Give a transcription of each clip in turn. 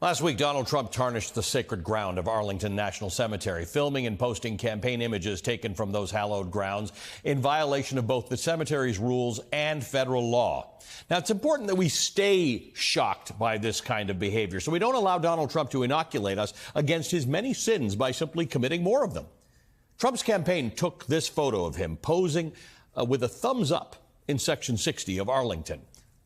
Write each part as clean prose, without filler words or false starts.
Last week, Donald Trump tarnished the sacred ground of Arlington National Cemetery, filming and posting campaign images taken from those hallowed grounds in violation of both the cemetery's rules and federal law. Now, it's important that we stay shocked by this kind of behavior, so we don't allow Donald Trump to inoculate us against his many sins by simply committing more of them. Trump's campaign took this photo of him posing with a thumbs up in Section 60 of Arlington.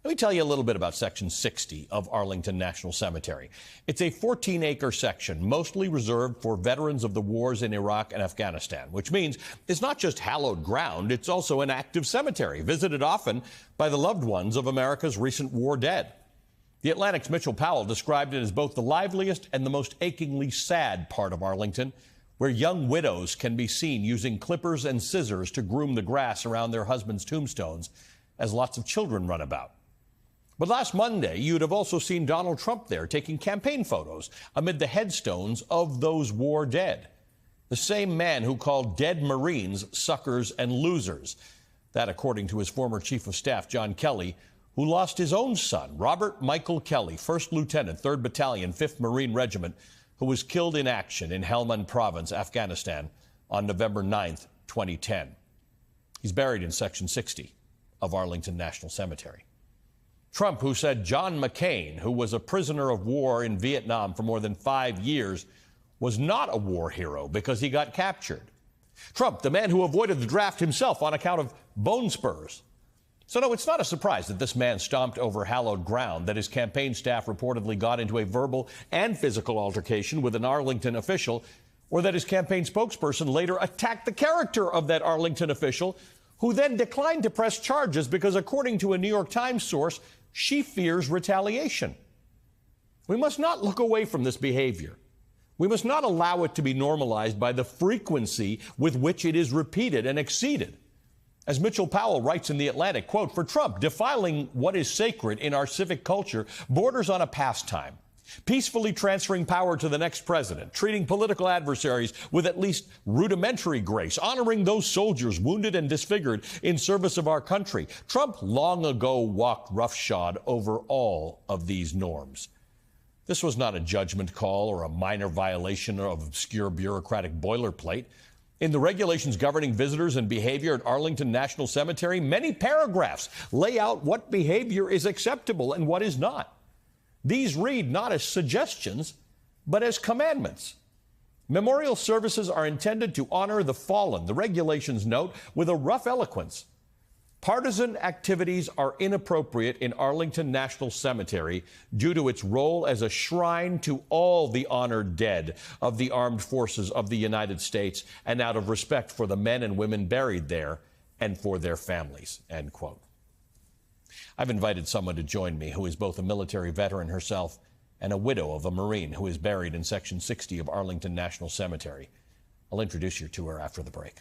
Let me tell you a little bit about Section 60 of Arlington National Cemetery. It's a 14-acre section, mostly reserved for veterans of the wars in Iraq and Afghanistan, which means it's not just hallowed ground, it's also an active cemetery, visited often by the loved ones of America's recent war dead. The Atlantic's Mitchell Powell described it as both the liveliest and the most achingly sad part of Arlington, where young widows can be seen using clippers and scissors to groom the grass around their husbands' tombstones as lots of children run about. But last Monday, you'd have also seen Donald Trump there taking campaign photos amid the headstones of those war dead. The same man who called dead Marines suckers and losers. That, according to his former chief of staff, John Kelly, who lost his own son, Robert Michael Kelly, 1st Lieutenant, 3rd Battalion, 5th Marine Regiment, who was killed in action in Helmand Province, Afghanistan, on November 9th, 2010. He's buried in Section 60 of Arlington National Cemetery. Trump, who said John McCain, who was a prisoner of war in Vietnam for more than 5 years, was not a war hero because he got captured. Trump, the man who avoided the draft himself on account of bone spurs. So no, it's not a surprise that this man stomped over hallowed ground, that his campaign staff reportedly got into a verbal and physical altercation with an Arlington official, or that his campaign spokesperson later attacked the character of that Arlington official, who then declined to press charges because, according to a New York Times source, she fears retaliation. We must not look away from this behavior. We must not allow it to be normalized by the frequency with which it is repeated and exceeded. As Mitchell Powell writes in The Atlantic, quote, "For Trump, defiling what is sacred in our civic culture borders on a pastime. Peacefully transferring power to the next president, treating political adversaries with at least rudimentary grace, honoring those soldiers wounded and disfigured in service of our country. Trump long ago walked roughshod over all of these norms." This was not a judgment call or a minor violation of obscure bureaucratic boilerplate. In the regulations governing visitors and behavior at Arlington National Cemetery, many paragraphs lay out what behavior is acceptable and what is not. These read not as suggestions, but as commandments. Memorial services are intended to honor the fallen, the regulations note, with a rough eloquence. Partisan activities are inappropriate in Arlington National Cemetery due to its role as a shrine to all the honored dead of the armed forces of the United States, and out of respect for the men and women buried there and for their families, end quote. I've invited someone to join me who is both a military veteran herself and a widow of a Marine who is buried in Section 60 of Arlington National Cemetery. I'll introduce you to her after the break.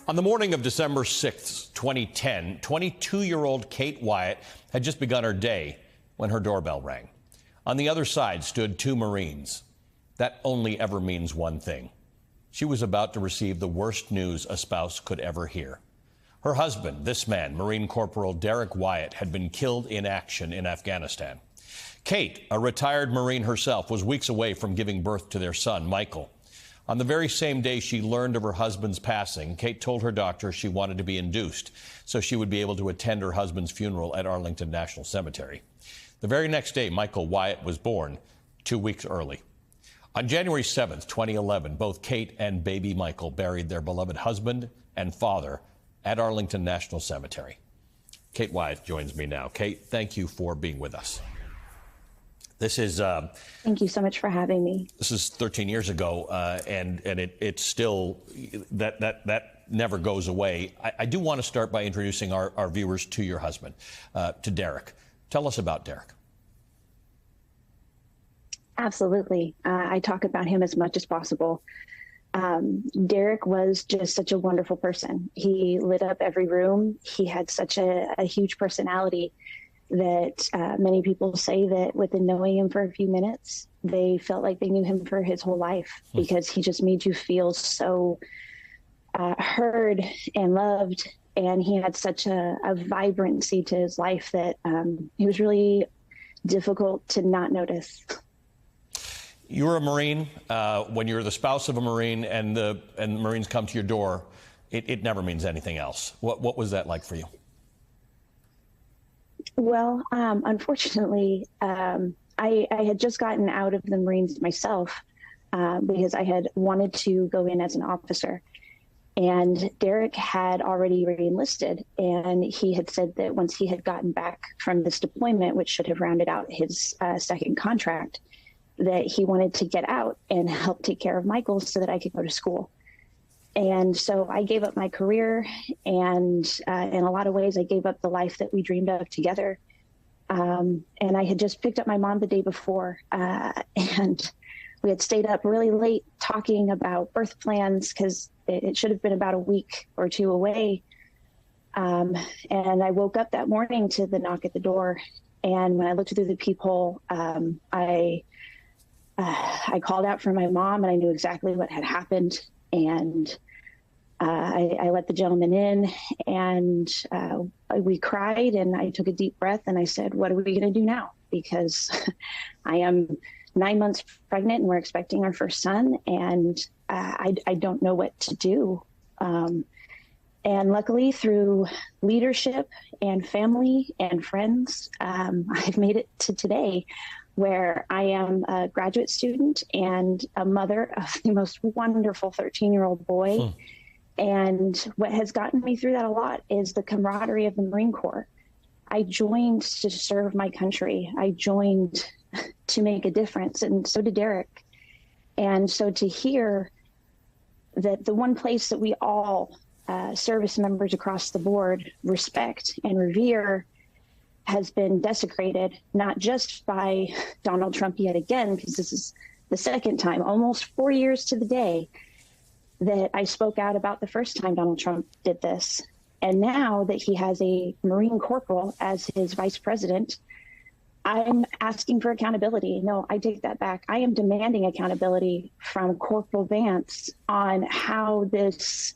On the morning of December 6th, 2010, 22-year-old Kate Wyatt had just begun her day when her doorbell rang. On the other side stood 2 Marines. That only ever means one thing. She was about to receive the worst news a spouse could ever hear. Her husband, this man, Marine Corporal Derek Wyatt, had been killed in action in Afghanistan. Kate, a retired Marine herself, was weeks away from giving birth to their son, Michael. On the very same day she learned of her husband's passing, Kate told her doctor she wanted to be induced so she would be able to attend her husband's funeral at Arlington National Cemetery. The very next day, Michael Wyatt was born, 2 weeks early. On January 7th, 2011, both Kate and baby Michael buried their beloved husband and father at Arlington National Cemetery. Kate Wyatt joins me now. Kate, thank you for being with us. This is thank you so much for having me. This is 13 years ago, and it's still that never goes away. I do want to start by introducing our viewers to your husband, to Derek. Tell us about Derek. Absolutely. I talk about him as much as possible. Derek was just such a wonderful person. He lit up every room. He had such a huge personality that many people say that within knowing him for a few minutes, they felt like they knew him for his whole life because he just made you feel so heard and loved and he had such a vibrancy to his life that he was really difficult to not notice. You're a Marine. When you're the spouse of a Marine and the Marines come to your door, it never means anything else. What was that like for you? Well, unfortunately, I had just gotten out of the Marines myself because I had wanted to go in as an officer. And Derek had already re-enlisted, and he had said that once he had gotten back from this deployment, which should have rounded out his second contract, that he wanted to get out and help take care of Michael so that I could go to school. And so I gave up my career, and in a lot of ways, I gave up the life that we dreamed of together. And I had just picked up my mom the day before, and we had stayed up really late talking about birth plans because it should have been about a week or two away. And I woke up that morning to the knock at the door. And when I looked through the peephole, I called out for my mom, and I knew exactly what had happened. And I let the gentleman in, and we cried, and I took a deep breath, and I said, what are we going to do now? Because I am 9 months pregnant, and we're expecting our first son, and I don't know what to do. And luckily, through leadership and family and friends, I've made it to today, where I am a graduate student and a mother of the most wonderful 13-year-old boy. And what has gotten me through that a lot is the camaraderie of the Marine Corps. I joined to serve my country. I joined to make a difference, and so did Derek. And so to hear that the one place that we all service members across the board respect and revere has been desecrated, not just by Donald Trump yet again, because this is the second time, almost 4 years to the day, that I spoke out about the first time Donald Trump did this. And now that he has a Marine corporal as his vice president, I'm asking for accountability. No, I take that back. I am demanding accountability from Corporal Vance on how this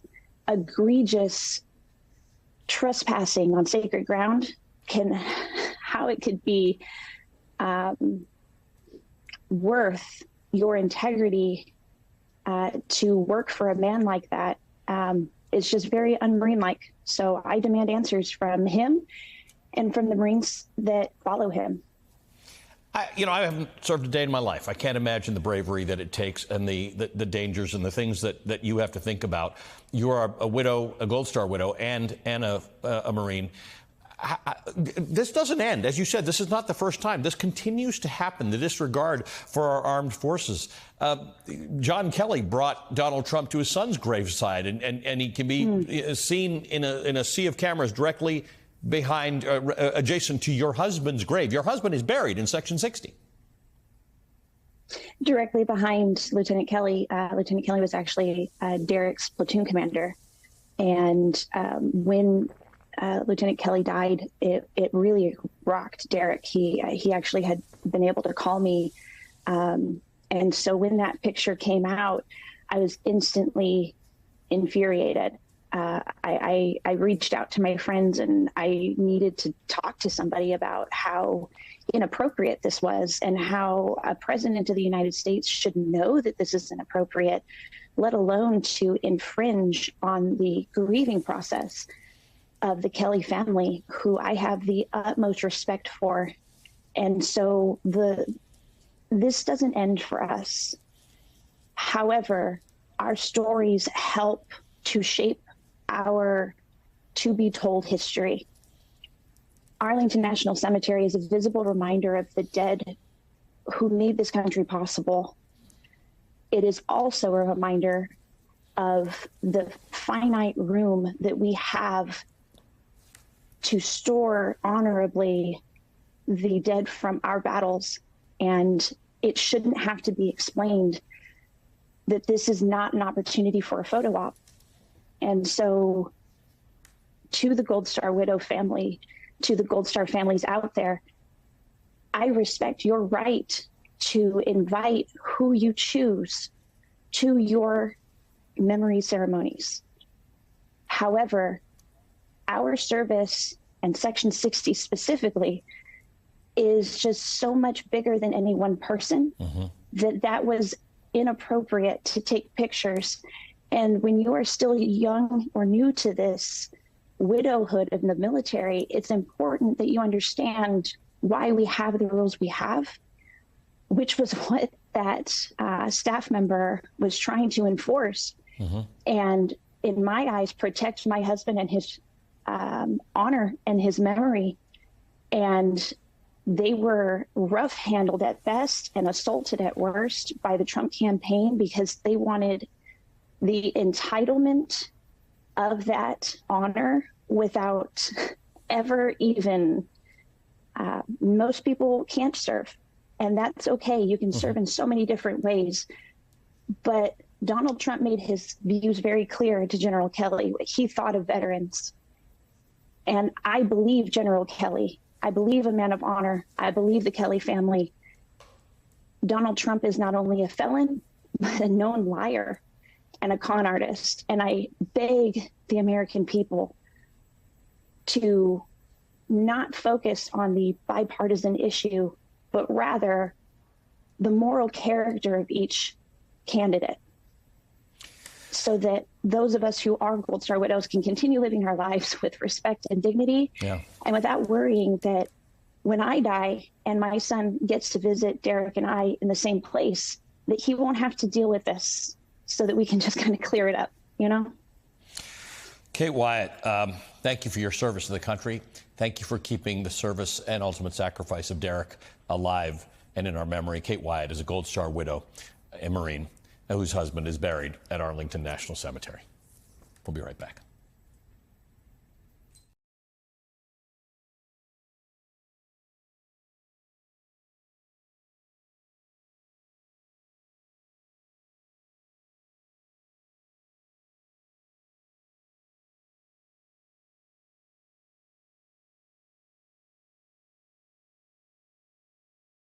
egregious trespassing on sacred ground how it could be worth your integrity to work for a man like that. It's just very un-Marine-like. So I demand answers from him and from the Marines that follow him. I haven't served a day in my life. I can't imagine the bravery that it takes and the dangers and the things that you have to think about. You are a widow, a Gold Star widow, and a Marine. This doesn't end. As you said, this is not the first time. This continues to happen, the disregard for our armed forces. John Kelly brought Donald Trump to his son's graveside, and he can be seen in a sea of cameras directly behind, adjacent to your husband's grave. Your husband is buried in Section 60. Directly behind Lieutenant Kelly. Lieutenant Kelly was actually Derek's platoon commander. And when Lieutenant Kelly died, it really rocked Derek. He actually had been able to call me. And so when that picture came out, I was instantly infuriated. I reached out to my friends, and I needed to talk to somebody about how inappropriate this was and how a president of the United States should know that this is inappropriate, let alone to infringe on the grieving process of the Kelly family, who I have the utmost respect for. And so this doesn't end for us. However, our stories help to shape our to-be-told history. Arlington National Cemetery is a visible reminder of the dead who made this country possible. It is also a reminder of the finite room that we have to store honorably the dead from our battles. And it shouldn't have to be explained that this is not an opportunity for a photo op. And so to the Gold Star widow family, to the Gold Star families out there, I respect your right to invite who you choose to your memory ceremonies. However, our service and Section 60 specifically is just so much bigger than any one person that was inappropriate to take pictures. And when you are still young or new to this widowhood of the military, it's important that you understand why we have the rules we have, which was what that staff member was trying to enforce. And in my eyes, protect my husband and his honor and his memory. And they were rough handled at best and assaulted at worst by the Trump campaign because they wanted the entitlement of that honor without ever even, most people can't serve, and that's okay. You can serve in so many different ways. But Donald Trump made his views very clear to General Kelly, what he thought of veterans. And I believe General Kelly. I believe a man of honor. I believe the Kelly family. Donald Trump is not only a felon, but a known liar and a con artist. And I beg the American people to not focus on the bipartisan issue, but rather the moral character of each candidate, so that those of us who are Gold Star widows can continue living our lives with respect and dignity, and without worrying that when I die and my son gets to visit Derek and I in the same place, that he won't have to deal with this, so that we can just kind of clear it up, you know? Kate Wyatt, thank you for your service to the country. Thank you for keeping the service and ultimate sacrifice of Derek alive and in our memory. Kate Wyatt is a Gold Star widow, a Marine, whose husband is buried at Arlington National Cemetery. We'll be right back.